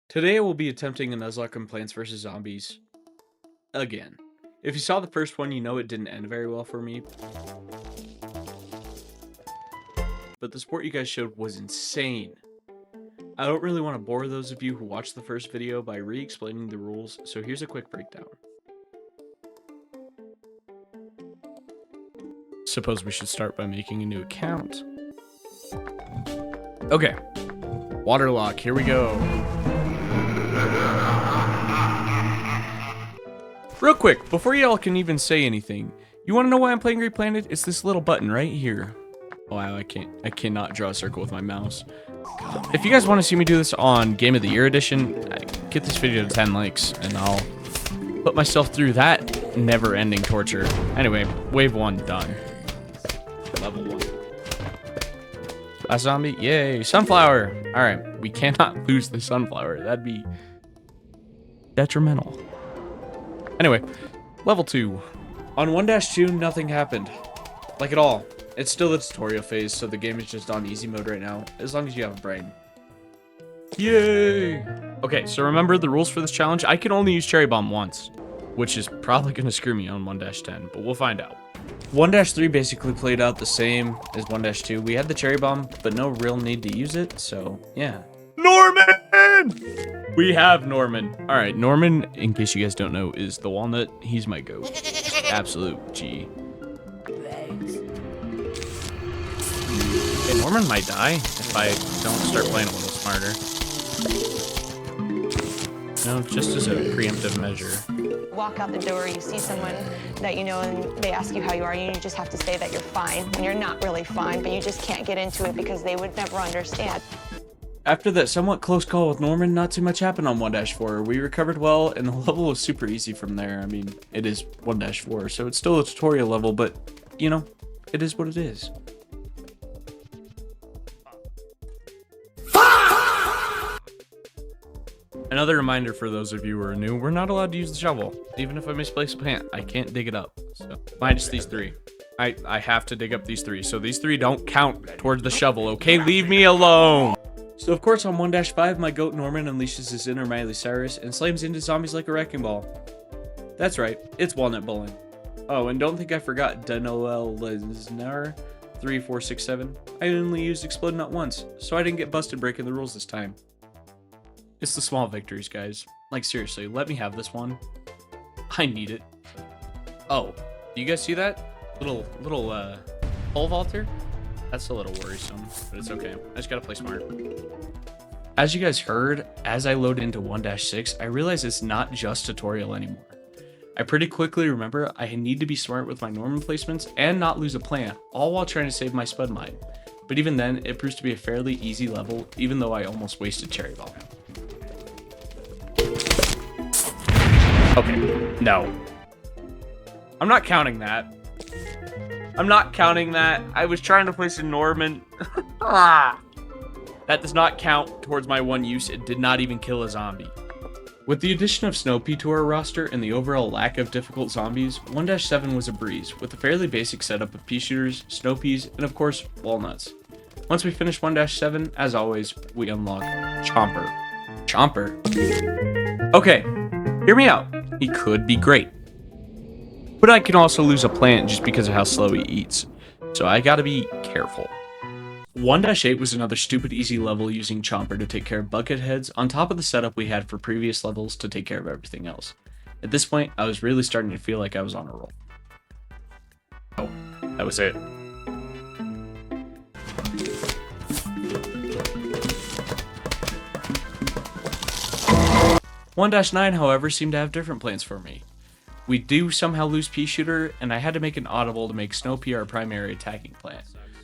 Today I will be attempting a Nuzlocke on Plants vs Zombies again. If you saw the first one, you know it didn't end very well for me. But the support you guys showed was insane. I don't really want to bore those of you who watched the first video by re-explaining the rules, so here's a quick breakdown. Suppose we should start by making a new account. Okay, Waterlock, here we go. Real quick, before y'all can even say anything, you want to know why I'm playing Great Planet? It's this little button right here. Wow, I cannot draw a circle with my mouse. If you guys want to see me do this on Game of the Year edition, get this video to 10 likes, and I'll put myself through that never-ending torture. Anyway, wave 1 done. Level 1. Last zombie, yay, sunflower. All right, we cannot lose the sunflower. That'd be detrimental. Anyway, level 2. On 1-2, nothing happened. Like at all. It's still the tutorial phase, so the game is just on easy mode right now, as long as you have a brain. Yay! Okay, so remember the rules for this challenge? I can only use Cherry Bomb once, which is probably going to screw me on 1-10, but we'll find out. 1-3 basically played out the same as 1-2. We had the Cherry Bomb, but no real need to use it, so yeah. Norman! We have Norman. All right, Norman, in case you guys don't know, is the walnut. He's my goat. Absolute G. Okay, Norman might die if I don't start playing a little smarter. No, just as a preemptive measure. Walk out the door, you see someone that you know, and they ask you how you are, and you just have to say that you're fine, when you're not really fine, but you just can't get into it because they would never understand. After that somewhat close call with Norman, not too much happened on 1-4. We recovered well, and the level was super easy from there. I mean, it is 1-4, so it's still a tutorial level, but, you know, it is what it is. Another reminder for those of you who are new, we're not allowed to use the shovel. Even if I misplace a plant, I can't dig it up. So, minus these 3. I have to dig up these 3, so these 3 don't count towards the shovel, okay? Leave me alone! So of course on 1-5, my goat Norman unleashes his inner Miley Cyrus and slams into zombies like a wrecking ball. That's right, it's walnut bowling. Oh, and don't think I forgot Danoel Lesnar 3467. I only used Explode Nut once, so I didn't get busted breaking the rules this time. It's the small victories, guys. Like seriously, let me have this one. I need it. Oh, do you guys see that? Little pole vaulter? That's a little worrisome, but it's okay. I just gotta play smart. As you guys heard, as I load into 1-6, I realize it's not just tutorial anymore. I pretty quickly remember I need to be smart with my Norman placements and not lose a plant, all while trying to save my Spud Mine. But even then, it proves to be a fairly easy level, even though I almost wasted Cherry Bomb. Okay, no. I'm not counting that. I'm not counting that. I was trying to place a Norman. That does not count towards my one use. It did not even kill a zombie. With the addition of Snow Pea to our roster and the overall lack of difficult zombies, 1-7 was a breeze, with a fairly basic setup of pea shooters, snow peas, and of course, walnuts. Once we finish 1-7, as always, we unlock Chomper. Chomper? Okay, hear me out. He could be great. But I can also lose a plant just because of how slow he eats. So I gotta be careful. 1-8 was another stupid easy level using Chomper to take care of bucket heads on top of the setup we had for previous levels to take care of everything else. At this point, I was really starting to feel like I was on a roll. Oh, that was it. "1-9, however, seemed to have different plans for me. We do somehow lose Pea Shooter, and I had to make an audible to make Snow Pea our primary attacking plant.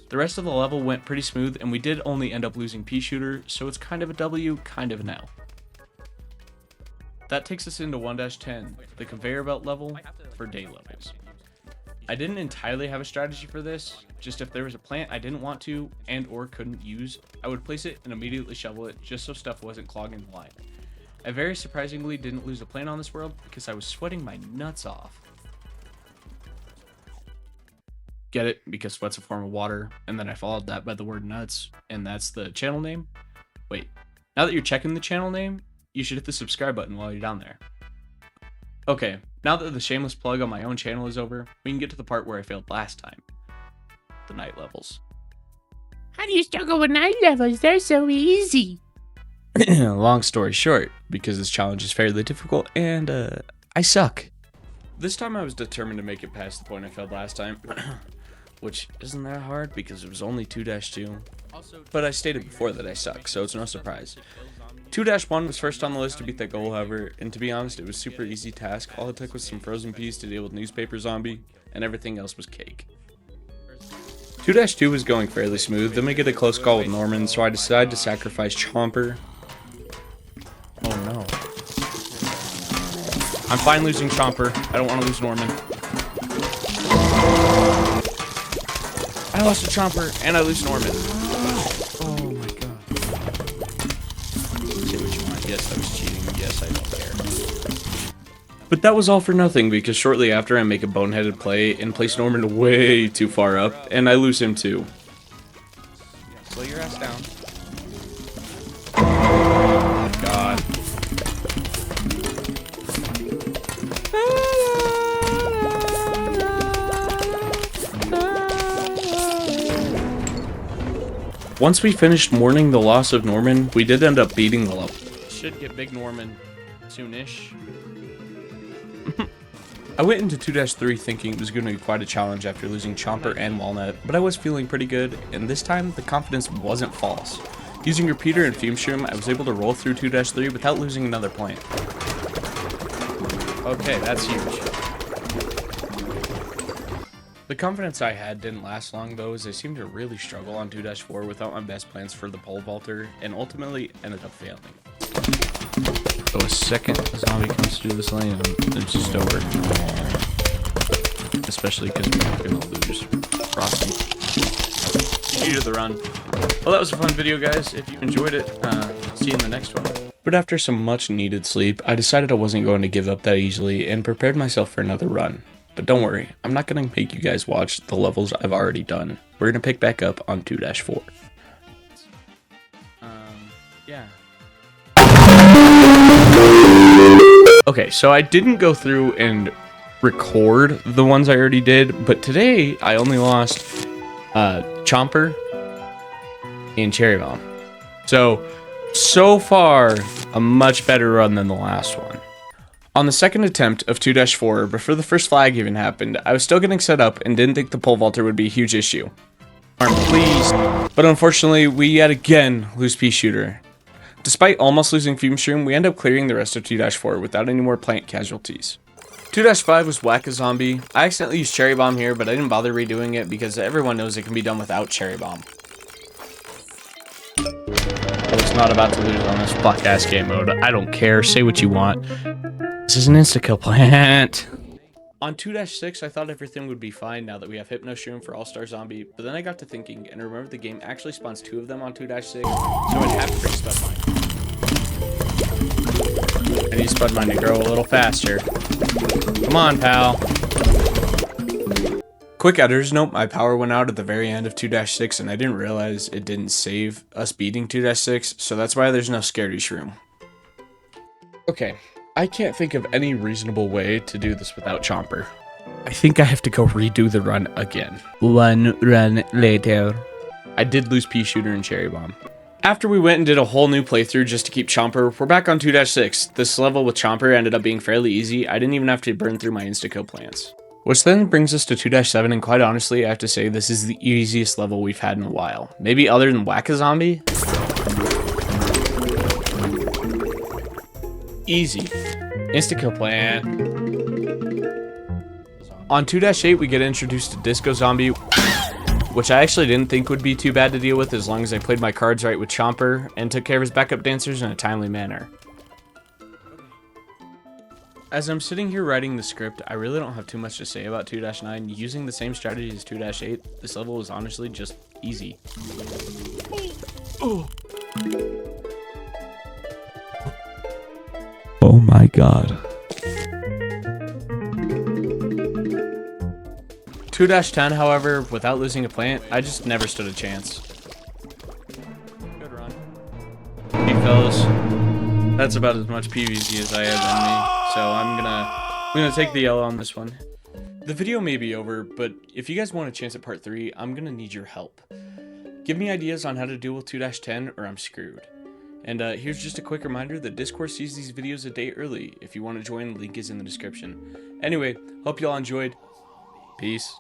The rest of the level went pretty smooth, and we did only end up losing Pea Shooter, so it's kind of a W, kind of an L. That takes us into 1-10, the conveyor belt level for day levels. I didn't entirely have a strategy for this, just if there was a plant I didn't want to and or couldn't use, I would place it and immediately shovel it just so stuff wasn't clogging the line. I very surprisingly didn't lose a plant on this world because I was sweating my nuts off. Get it? Because sweat's a form of water, and then I followed that by the word nuts, and that's the channel name. Wait, now that you're checking the channel name, you should hit the subscribe button while you're down there. Okay, now that the shameless plug on my own channel is over, we can get to the part where I failed last time. The night levels. How do you struggle with night levels? They're so easy. Long story short, because this challenge is fairly difficult and I suck. This time I was determined to make it past the point I failed last time, which isn't that hard because it was only 2-2. But I stated before that I suck, so it's no surprise. 2-1 was first on the list to beat that goal, however, and to be honest, it was a super easy task. All it took was some frozen peas to deal with newspaper zombie, and everything else was cake. 2-2 was going fairly smooth, then we get a close call with Norman, so I decided to sacrifice Chomper. Oh no. I'm fine losing Chomper. I don't want to lose Norman. I lost a Chomper, and I lose Norman. Oh my god. Say what you want. Yes, I was cheating. Yes, I don't care. But that was all for nothing, because shortly after I make a boneheaded play and place Norman way too far up, and I lose him too. Yeah, slow your ass down. Oh my god. Once we finished mourning the loss of Norman, we did end up beating the level. Should get big Norman soonish. I went into 2-3 thinking it was going to be quite a challenge after losing Chomper and Walnut, but I was feeling pretty good, and this time the confidence wasn't false. Using Repeater and Fume Shroom, I was able to roll through 2-3 without losing another plant. Okay, that's huge. The confidence I had didn't last long though, as I seemed to really struggle on 2-4 without my best plans for the pole vaulter, and ultimately ended up failing. So a second a zombie comes through this lane, it's just over. Especially because we're not going to lose Frosty. Due to the run. Well, that was a fun video, guys. If you enjoyed it, see you in the next one. But after some much needed sleep, I decided I wasn't going to give up that easily and prepared myself for another run. But don't worry, I'm not going to make you guys watch the levels I've already done. We're going to pick back up on 2-4. Yeah. Okay, so I didn't go through and record the ones I already did, but today I only lost Chomper and Cherry Bomb. So far, a much better run than the last one. On the second attempt of 2-4, before the first flag even happened, I was still getting set up and didn't think the pole vaulter would be a huge issue. Please. But unfortunately, we yet again lose Pea Shooter. Despite almost losing Fume Shroom, we end up clearing the rest of 2-4 without any more plant casualties. 2-5 was Whack a Zombie. I accidentally used Cherry Bomb here, but I didn't bother redoing it because everyone knows it can be done without Cherry Bomb. I was not about to lose on this fuck-ass game mode. I don't care. Say what you want. This is an insta-kill plant. On 2-6, I thought everything would be fine now that we have Hypno Shroom for All-Star Zombie, but then I got to thinking and remembered the game actually spawns 2 of them on 2-6, so I'd have to bring Spud Mine. I need Spud Mine to grow a little faster. Come on, pal. Quick editor's note, my power went out at the very end of 2-6, and I didn't realize it didn't save us beating 2-6, so that's why there's no Scaredy Shroom. Okay. I can't think of any reasonable way to do this without Chomper. I think I have to go redo the run again. One run later. I did lose Pea Shooter and Cherry Bomb. After we went and did a whole new playthrough just to keep Chomper, we're back on 2-6. This level with Chomper ended up being fairly easy. I didn't even have to burn through my insta-kill plants. Which then brings us to 2-7, and quite honestly, I have to say this is the easiest level we've had in a while. Maybe other than Whack a Zombie? Easy. Insta-kill plant. On 2-8, we get introduced to Disco Zombie, which I actually didn't think would be too bad to deal with as long as I played my cards right with Chomper and took care of his backup dancers in a timely manner. As I'm sitting here writing the script, I really don't have too much to say about 2-9. Using the same strategy as 2-8, this level was honestly just easy. Oh. Oh my god. 2-10, however, without losing a plant, I just never stood a chance. Good run. Hey, fellas. That's about as much PvZ as I have in me, so I'm gonna take the L on this one. The video may be over, but if you guys want a chance at part 3, I'm gonna need your help. Give me ideas on how to deal with 2-10 or I'm screwed. And here's just a quick reminder that Discord sees these videos a day early. If you want to join, the link is in the description. Anyway, hope y'all enjoyed. Peace.